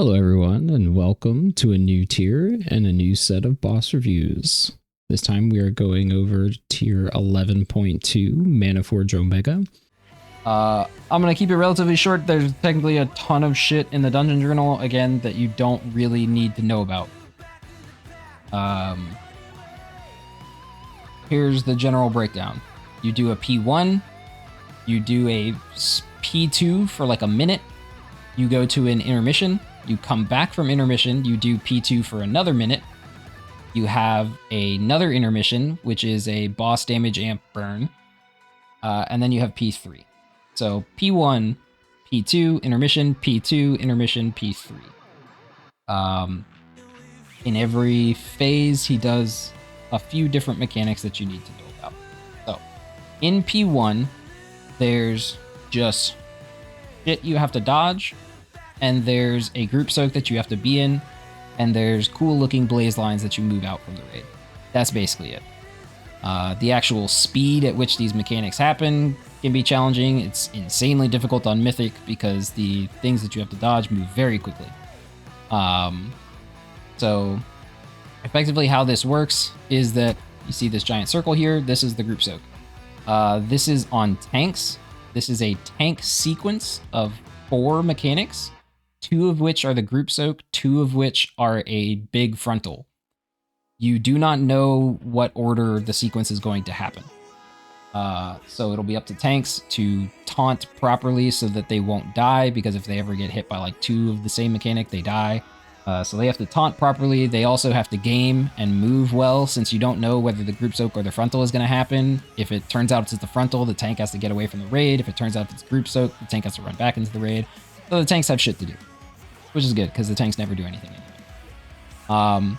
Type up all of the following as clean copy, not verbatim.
Hello, everyone, and welcome to a new tier and a new set of boss reviews. This time we are going over tier 11.2 Mana Forge Omega. I'm gonna keep it relatively short. There's technically a ton of shit in the dungeon journal, again, that you don't really need to know about. Here's the general breakdown. You do a P1, you do a P2 for like a minute, you go to an intermission, you come back from intermission, you do P2 for another minute, you have another intermission, which is a boss damage amp burn, and then you have P3. So P1, P2, intermission, P2, intermission, P3. In every phase, he does a few different mechanics that you need to know about. So in P1, there's just shit you have to dodge, and there's a group soak that you have to be in, and there's cool looking blaze lines that you move out from the raid. That's basically it. The actual speed at which these mechanics happen can be challenging. It's insanely difficult on Mythic because the things that you have to dodge move very quickly. So effectively how this works is that you see this giant circle here. This is the group soak. This is on tanks. This is a tank sequence of 4 mechanics, 2 of which are the group soak, 2 of which are a big frontal. You do not know what order the sequence is going to happen. So it'll be up to tanks to taunt properly so that they won't die, because if they ever get hit by like 2 of the same mechanic, they die. So they have to taunt properly. They also have to game and move well, since you don't know whether the group soak or the frontal is going to happen. If it turns out it's the frontal, the tank has to get away from the raid. If it turns out it's group soak, the tank has to run back into the raid. So the tanks have shit to do, which is good because the tanks never do anything anyway.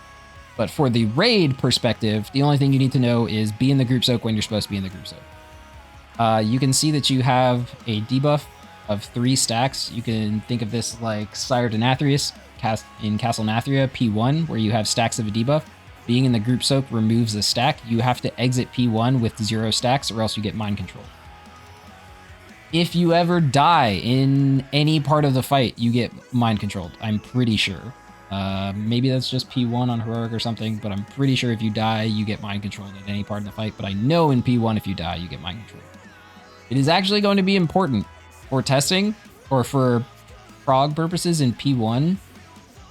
But for the raid perspective, the only thing you need to know is be in the group soak when you're supposed to be in the group soak. You can see that you have a debuff of 3 stacks. You can think of this like Sire Denathrius in Castle Nathria P1, where you have stacks of a debuff. Being in the group soak removes a stack. You have to exit P1 with 0 stacks, or else you get mind control. If you ever die in any part of the fight, you get mind controlled. I'm pretty sure. Maybe that's just P1 on Heroic or something, but I'm pretty sure if you die, you get mind controlled in any part of the fight. But I know in P1, if you die, you get mind controlled. It is actually going to be important for testing or for prog purposes in P1.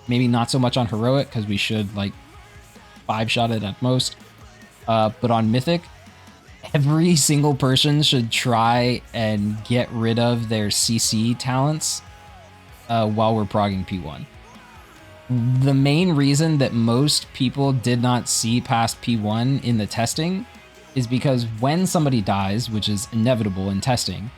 Maybe not so much on Heroic, because we should like 5-shot it at most. But on Mythic, every single person should try and get rid of their CC talents while we're progging P1. The main reason that most people did not see past P1 in the testing is because when somebody dies, which is inevitable in testing,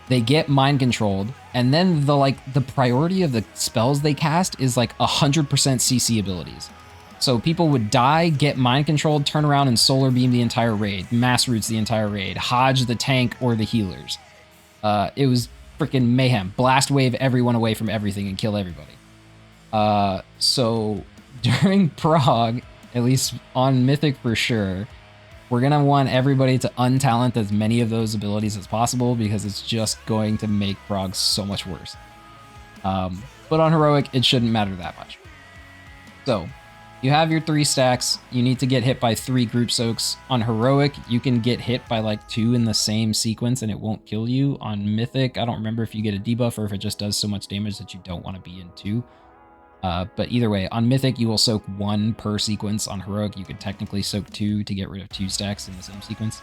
they get mind controlled, and then the priority of the spells they cast is like 100% CC abilities. So people would die, get mind controlled, turn around and solar beam the entire raid, mass roots the entire raid, hodge the tank or the healers. It was freaking mayhem. Blast wave everyone away from everything and kill everybody. So during prog, at least on Mythic for sure, we're going to want everybody to untalent as many of those abilities as possible, because it's just going to make prog so much worse. But on Heroic, it shouldn't matter that much. So you have your 3 stacks. You need to get hit by 3 group soaks. On Heroic, you can get hit by like 2 in the same sequence and it won't kill you. On Mythic, I don't remember if you get a debuff or if it just does so much damage that you don't want to be in 2. But either way, on Mythic, you will soak 1 per sequence. On Heroic, you could technically soak 2 to get rid of 2 stacks in the same sequence.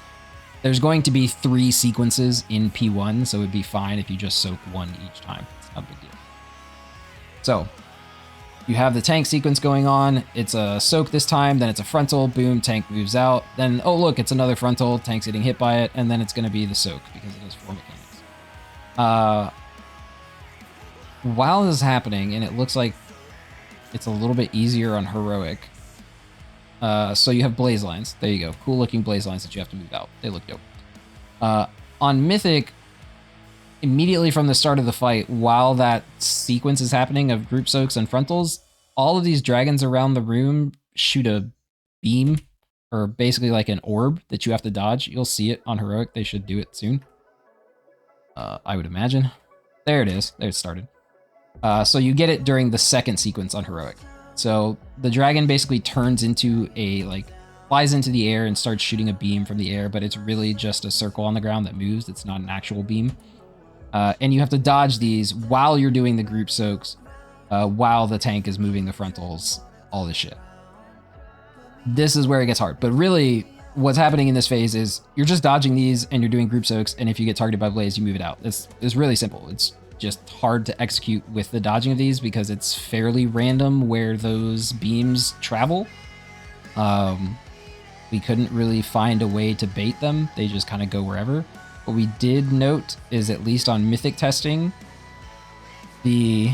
There's going to be 3 sequences in P1, so it'd be fine if you just soak 1 each time. It's not a big deal. So you have the tank sequence going on. It's a soak this time, then it's a frontal, boom, tank moves out. Then, oh look, it's another frontal, tank's getting hit by it, and then it's going to be the soak because it has 4 mechanics. While this is happening, and it looks like it's a little bit easier on Heroic. So you have blaze lines. There you go. Cool looking blaze lines that you have to move out. They look dope. On Mythic, immediately from the start of the fight, while that sequence is happening of group soaks and frontals, all of these dragons around the room shoot a beam, or basically like an orb that you have to dodge. You'll see it on Heroic. They should do it soon. I would imagine. There it is. There it started. So you get it during the second sequence on heroic. So the dragon basically turns into flies into the air and starts shooting a beam from the air, but it's really just a circle on the ground that moves. It's not an actual beam. And you have to dodge these while you're doing the group soaks, while the tank is moving the frontals, all this shit. This is where it gets hard. But really, what's happening in this phase is you're just dodging these and you're doing group soaks, and if you get targeted by blaze, you move it out. It's really simple. It's just hard to execute with the dodging of these because it's fairly random where those beams travel. We couldn't really find a way to bait them. They just kind of go wherever. What we did note is, at least on mythic testing, the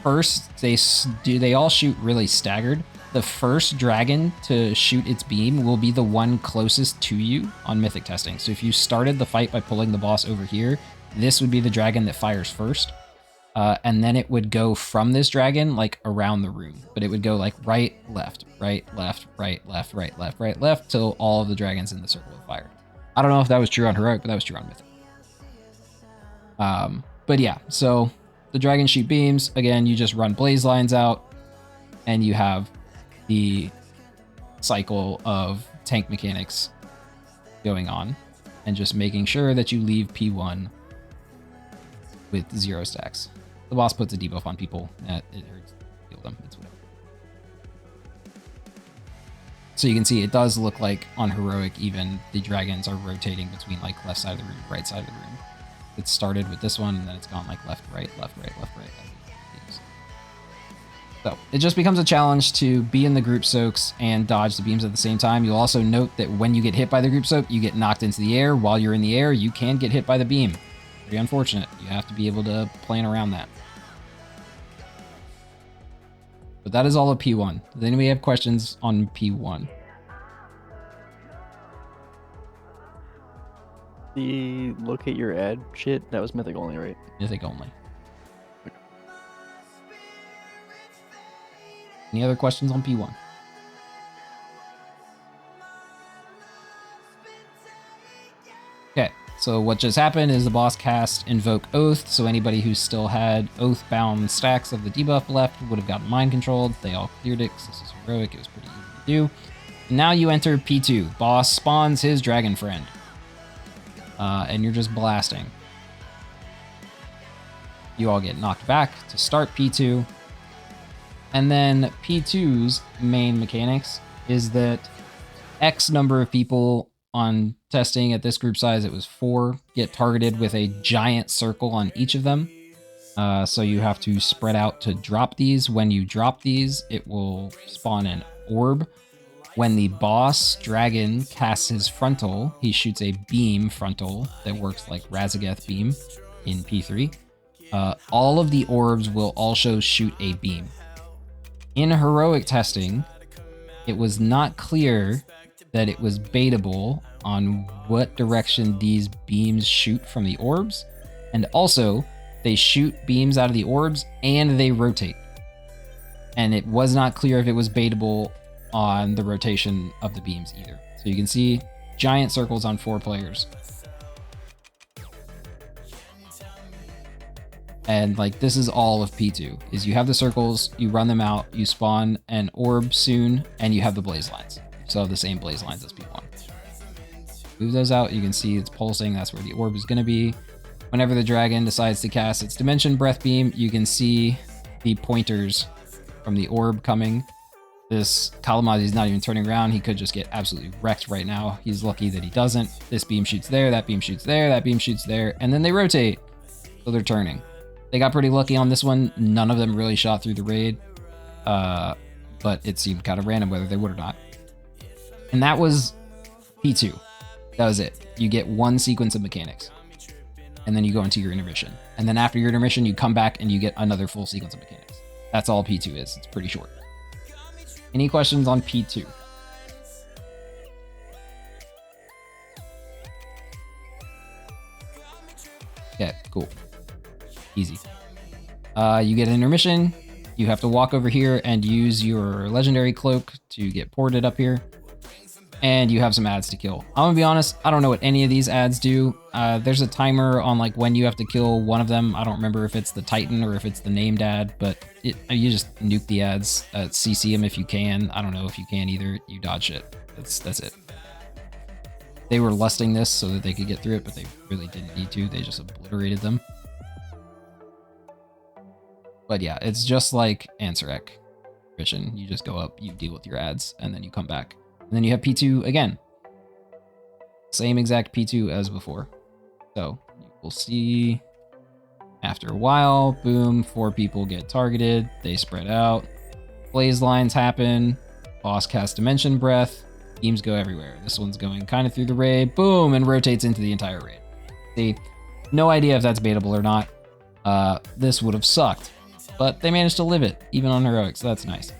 first, they all shoot really staggered. The first dragon to shoot its beam will be the one closest to you on mythic testing. So if you started the fight by pulling the boss over here, this would be the dragon that fires first. And then it would go from this dragon like around the room, but it would go like right, left, right, left, right, left, right, left, right, left, till all of the dragons in the circle of fire. I don't know if that was true on heroic, but that was true on mythic. But yeah, so the dragons shoot beams. Again, you just run blaze lines out, and you have the cycle of tank mechanics going on, and just making sure that you leave P1 with 0 stacks. The boss puts a debuff on people. It hurts. Heal them. It's whatever. So you can see it does look like on heroic, even the dragons are rotating between like left side of the room, right side of the room. It started with this one, and then it's gone like left, right, left, right, left, right. So it just becomes a challenge to be in the group soaks and dodge the beams at the same time. You'll also note that when you get hit by the group soak, you get knocked into the air. While you're in the air, you can get hit by the beam. Pretty unfortunate. You have to be able to plan around that. But that is all of P1. Does anybody have questions on P1? The locate your ad shit, that was mythic only, right? Mythic only. Any other questions on P1? Okay, so what just happened is the boss cast Invoke Oath, so anybody who still had Oath-bound stacks of the debuff left would have gotten mind controlled. They all cleared it, because this is heroic, it was pretty easy to do. And now you enter P2. Boss spawns his dragon friend. And you're just blasting. You all get knocked back to start P2. And then P2's main mechanics is that X number of people on testing at this group size, it was 4, get targeted with a giant circle on each of them. So you have to spread out to drop these. When you drop these, it will spawn an orb. When the boss dragon casts his frontal, he shoots a beam frontal that works like Razageth beam in P3. All of the orbs will also shoot a beam. In heroic testing, it was not clear that it was baitable on what direction these beams shoot from the orbs. And also, they shoot beams out of the orbs and they rotate. And it was not clear if it was baitable on the rotation of the beams either. So you can see giant circles on 4 players. And like, this is all of P2, is you have the circles, you run them out, you spawn an orb soon, and you have the blaze lines. So the same blaze lines as P1. Move those out, you can see it's pulsing, that's where the orb is gonna be. Whenever the dragon decides to cast its Dimension Breath Beam, you can see the pointers from the orb coming. This Kalamazi is not even turning around, he could just get absolutely wrecked right now. He's lucky that he doesn't. This beam shoots there, that beam shoots there, that beam shoots there, and then they rotate, so they're turning. They got pretty lucky on this one. None of them really shot through the raid, but it seemed kind of random whether they would or not. And that was P2. That was it. You get one sequence of mechanics, and then you go into your intermission. And then after your intermission, you come back and you get another full sequence of mechanics. That's all P2 is. It's pretty short. Any questions on P2? Okay, cool. Easy. You get an intermission. You have to walk over here and use your legendary cloak to get ported up here. and you have some ads to kill. I'm gonna be honest, I don't know what any of these ads do. There's a timer on like when you have to kill one of them. I don't remember if it's the Titan or if it's the named ad, but you just nuke the ads, CC them if you can. I don't know if you can either. You dodge it. That's it. They were lusting this so that they could get through it, but they really didn't need to. They just obliterated them. But yeah, it's just like Ansarek mission. You just go up, you deal with your ads, and then you come back. And then you have P2 again. Same exact P2 as before. So you will see after a while, boom, 4 people get targeted. They spread out. Blaze lines happen. Boss casts Dimension Breath. Teams go everywhere. This one's going kind of through the raid. Boom, and rotates into the entire raid. See, no idea if that's baitable or not. This would have sucked. But they managed to live it, even on Heroic, so that's nice.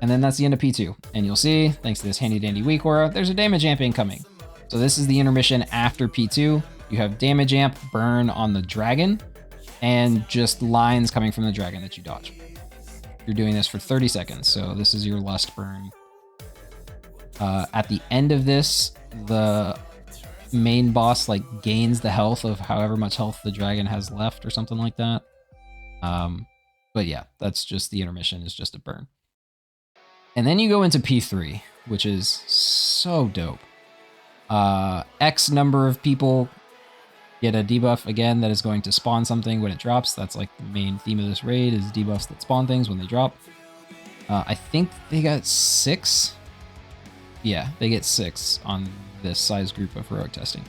And then that's the end of P2. And you'll see, thanks to this handy dandy weak aura, there's a damage amp incoming. So this is the intermission after P2. You have damage amp burn on the dragon, and just lines coming from the dragon that you dodge. You're doing this for 30 seconds, so this is your lust burn. At the end of this, the main boss like gains the health of however much health the dragon has left or something like that. But yeah, that's just the intermission is just a burn. And then you go into P3, which is so dope. X number of people get a debuff again that is going to spawn something when it drops. That's like the main theme of this raid is debuffs that spawn things when they drop. I think they got 6. Yeah, they get 6 on this size group of heroic testing.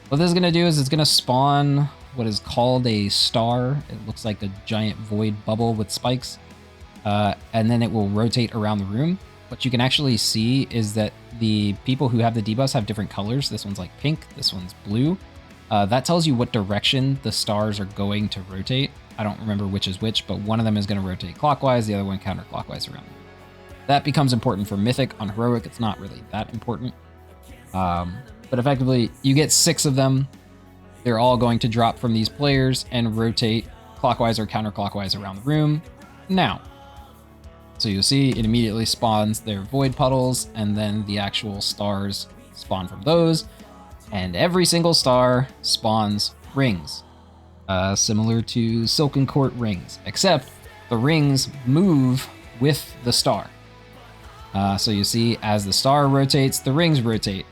What this is going to do is it's going to spawn what is called a star. It looks like a giant void bubble with spikes. And then it will rotate around the room. What you can actually see is that the people who have the debuffs have different colors. This one's like pink, this one's blue. That tells you what direction the stars are going to rotate. I don't remember which is which, but one of them is going to rotate clockwise, the other one counterclockwise around. That becomes important for Mythic. On Heroic, it's not really that important. But effectively, you get 6 of them. They're all going to drop from these players and rotate clockwise or counterclockwise around the room. Now, so you'll see it immediately spawns their void puddles, and then the actual stars spawn from those. And every single star spawns rings, similar to Silken Court rings, except the rings move with the star. So you see as the star rotates, the rings rotate,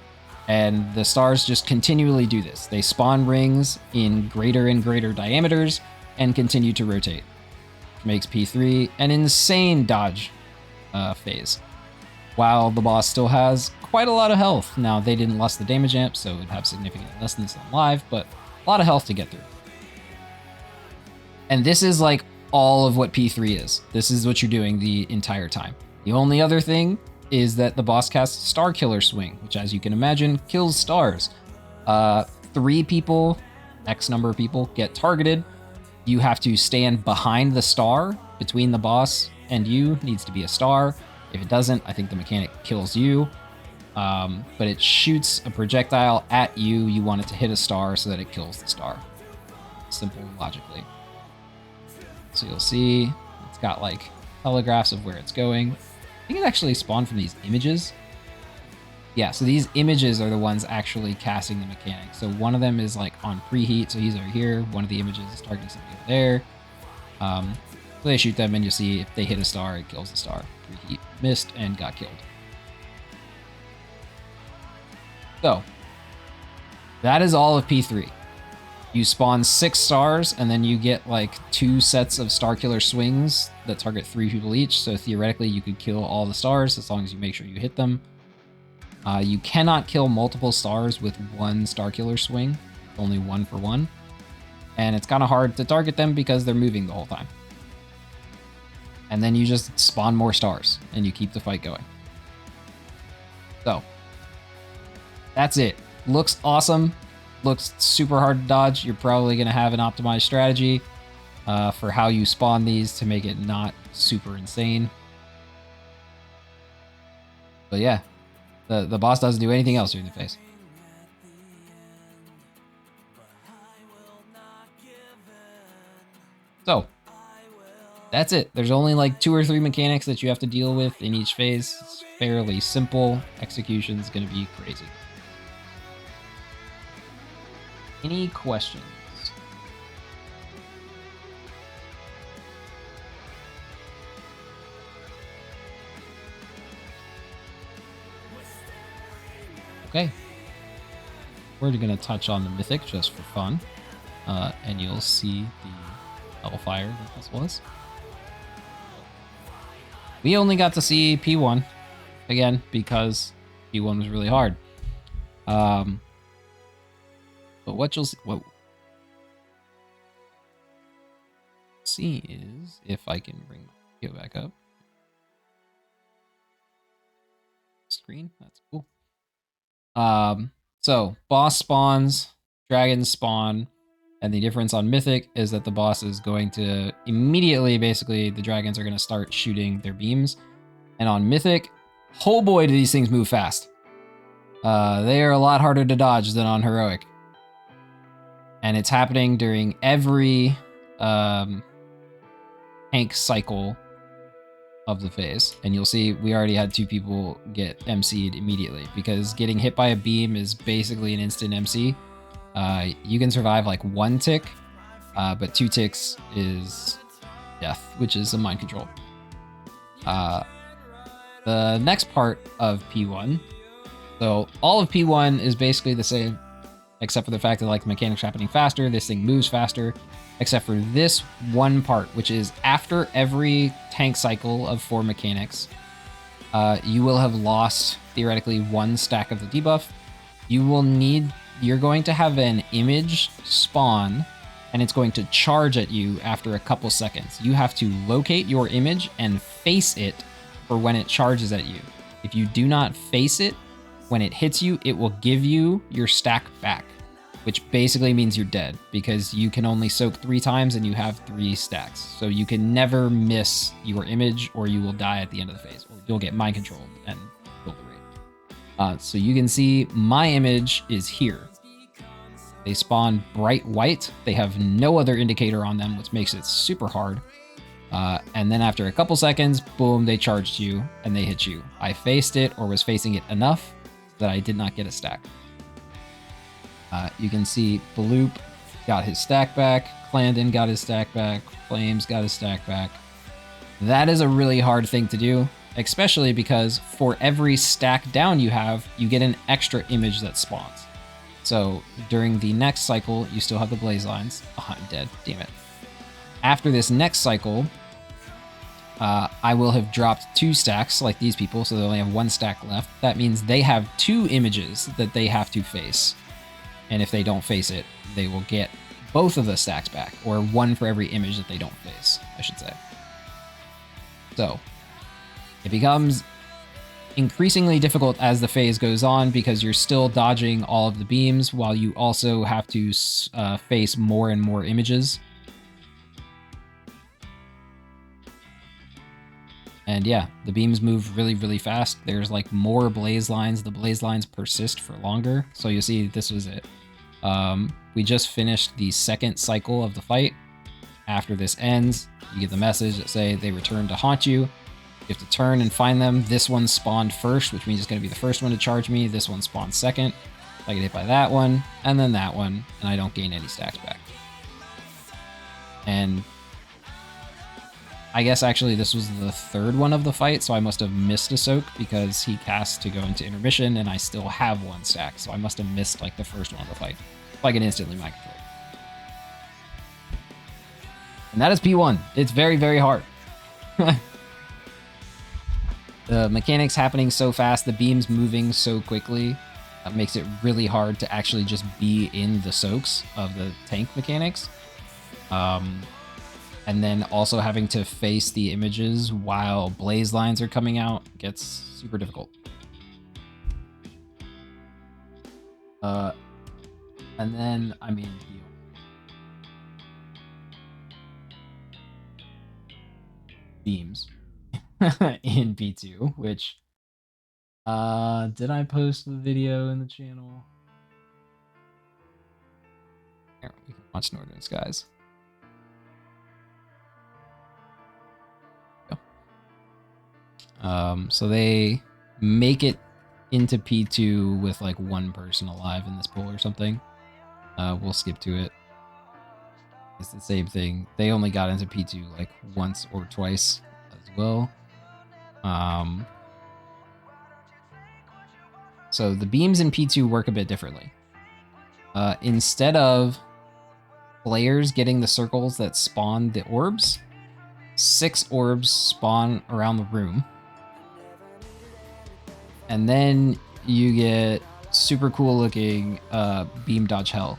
and the stars just continually do this. They spawn rings in greater and greater diameters and continue to rotate, which makes P3 an insane dodge phase, while the boss still has quite a lot of health. Now, they didn't lust the damage amp, so it would have significantly less than this on live, but a lot of health to get through. And this is like all of what P3 is. This is what you're doing the entire time. The only other thing is that the boss casts Star Killer Swing, which, as you can imagine, kills stars. 3 people, X number of people, get targeted. You have to stand behind the star. Between the boss and you needs to be a star. If it doesn't, I think the mechanic kills you. But it shoots a projectile at you. You want it to hit a star so that it kills the star. Simple logically. So you'll see it's got like telegraphs of where it's going. I think it actually spawned from these images. Yeah, so these images are the ones actually casting the mechanic. So one of them is like on preheat, so he's over here. One of the images is targeting somebody over there. So they shoot them, and you'll see if they hit a star, it kills the star. Preheat missed and got killed. So that is all of P3. You spawn 6 stars, and then you get like 2 sets of Star Killer Swings that target 3 people each. So theoretically, you could kill all the stars as long as you make sure you hit them. You cannot kill multiple stars with 1 Star Killer Swing, only 1 for 1. And it's kind of hard to target them because they're moving the whole time. And then you just spawn more stars, and you keep the fight going. So that's it. Looks awesome. Looks super hard to dodge. You're probably going to have an optimized strategy for how you spawn these to make it not super insane. But yeah, the boss doesn't do anything else during the phase. So that's it. There's only like 2 or 3 mechanics that you have to deal with in each phase. It's fairly simple. Execution's gonna be crazy. Any questions? Okay. We're gonna touch on the Mythic just for fun. And you'll see the Hellfire that this was. We only got to see P1 again because P1 was really hard. But what you'll see is if I can bring my video back up. Screen, that's cool. So boss spawns, dragons spawn, and the difference on Mythic is that the boss is going to immediately, basically, the dragons are going to start shooting their beams. And on Mythic, oh boy, do these things move fast. They are a lot harder to dodge than on Heroic. And it's happening during every tank cycle of the phase. And you'll see we already had 2 people get MC'd immediately because getting hit by a beam is basically an instant MC. You can survive like 1 tick, but 2 ticks is death, which is a mind control. The next part of P1, so all of P1 is basically the same, except for the fact that like the mechanics happening faster, this thing moves faster, except for this one part, which is after every tank cycle of 4 mechanics, you will have lost theoretically 1 stack of the debuff. You're going to have an image spawn and it's going to charge at you after a couple seconds. You have to locate your image and face it for when it charges at you. If you do not face it, when it hits you, it will give you your stack back, which basically means you're dead because you can only soak 3 times and you have 3 stacks. So you can never miss your image or you will die at the end of the phase, or you'll get mind controlled and kill the raid. So you can see my image is here. They spawn bright white. They have no other indicator on them, which makes it super hard. And then after a couple seconds, boom, they charged you and they hit you. I faced it or was facing it enough that I did not get a stack. You can see Bloop got his stack back, Clandon got his stack back, Flames got his stack back. That is a really hard thing to do, especially because for every stack down you have, you get an extra image that spawns. So during the next cycle, you still have the blaze lines. Oh, I'm dead, damn it. After this next cycle, I will have dropped 2 stacks like these people, so they only have 1 stack left. That means they have 2 images that they have to face. And if they don't face it, they will get both of the stacks back, or 1 for every image that they don't face, I should say. So it becomes increasingly difficult as the phase goes on because you're still dodging all of the beams while you also have to face more and more images. And yeah, the beams move really, really fast. There's like more blaze lines. The blaze lines persist for longer. So you see, this was it. We just finished the 2nd cycle of the fight. After this ends, you get the message that say they return to haunt you. You have to turn and find them. This one spawned first, which means it's going to be the first one to charge me. This one spawned second. I get hit by that one, and then that one, and I don't gain any stacks back. And I guess actually this was the 3rd one of the fight, so I must have missed a soak because he cast to go into intermission, and I still have 1 stack, so I must have missed like the 1st one of the fight. So I can instantly mind control. And that is P1. It's very, very hard. The mechanics happening so fast, the beams moving so quickly, makes it really hard to actually just be in the soaks of the tank mechanics. And then also having to face the images while blaze lines are coming out gets super difficult. And then, I mean, beams in P2, which did I post the video in the channel? Here, we can watch Northern Skies. So they make it into P2 with like one person alive in this pool or something. We'll skip to it. It's the same thing. They only got into P2 like once or twice as well. So the beams in P2 work a bit differently. Instead of players getting the circles that spawn the orbs, 6 orbs spawn around the room. And then you get super cool looking beam dodge hell.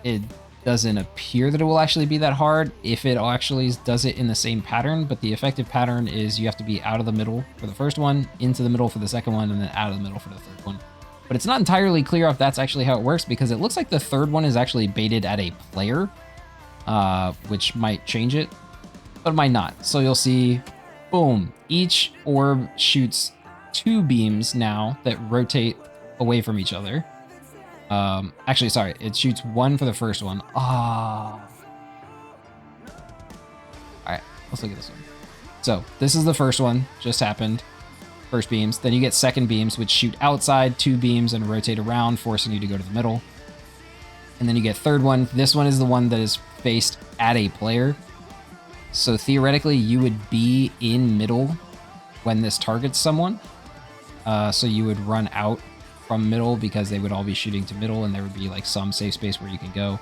It doesn't appear that it will actually be that hard if it actually does it in the same pattern, but the effective pattern is you have to be out of the middle for the first one, into the middle for the second one, and then out of the middle for the third one. But it's not entirely clear if that's actually how it works, because it looks like the third one is actually baited at a player, which might change it, but might not. So you'll see, boom, each orb shoots 2 beams now that rotate away from each other. Actually, sorry, it shoots 1 for the first one. Ah. Alright, let's look at this one. So, this is the first one, just happened. First beams. Then you get second beams, which shoot outside, 2 beams, and rotate around, forcing you to go to the middle. And then you get third one. This one is the one that is faced at a player. So, theoretically, you would be in middle when this targets someone. So you would run out from middle because they would all be shooting to middle, and there would be like some safe space where you can go.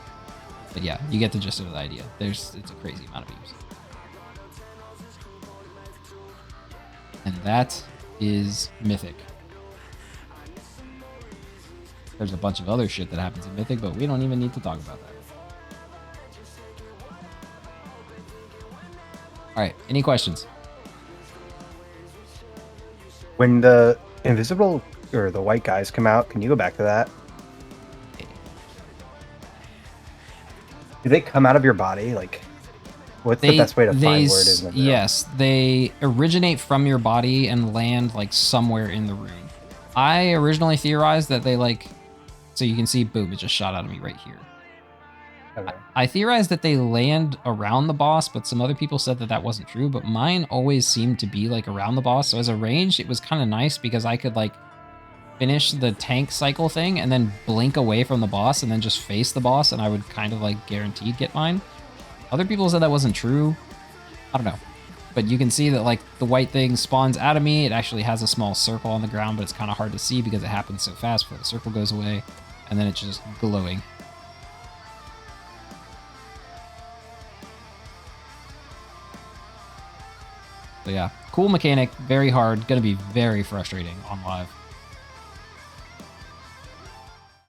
But yeah, you get the gist of the idea. It's a crazy amount of beams. And that is Mythic. There's a bunch of other shit that happens in Mythic, but we don't even need to talk about that. All right, any questions? When the invisible or the white guys come out, can you go back to that? Do they come out of your body? Like, what's the best way to find where it is in the room? Yes, they originate from your body and land like somewhere in the room. I originally theorized that they like, so you can see, boom, it just shot out of me right here. Okay. I theorized that they land around the boss, but some other people said that that wasn't true, but mine always seemed to be like around the boss. So as a range, it was kind of nice because I could like finish the tank cycle thing and then blink away from the boss and then just face the boss, and I would kind of like guaranteed get mine. Other people said that wasn't true. I don't know. But you can see that like the white thing spawns out of me. It actually has a small circle on the ground, but it's kind of hard to see because it happens so fast before the circle goes away. And then it's just glowing. So yeah, cool mechanic, very hard, gonna be very frustrating on live.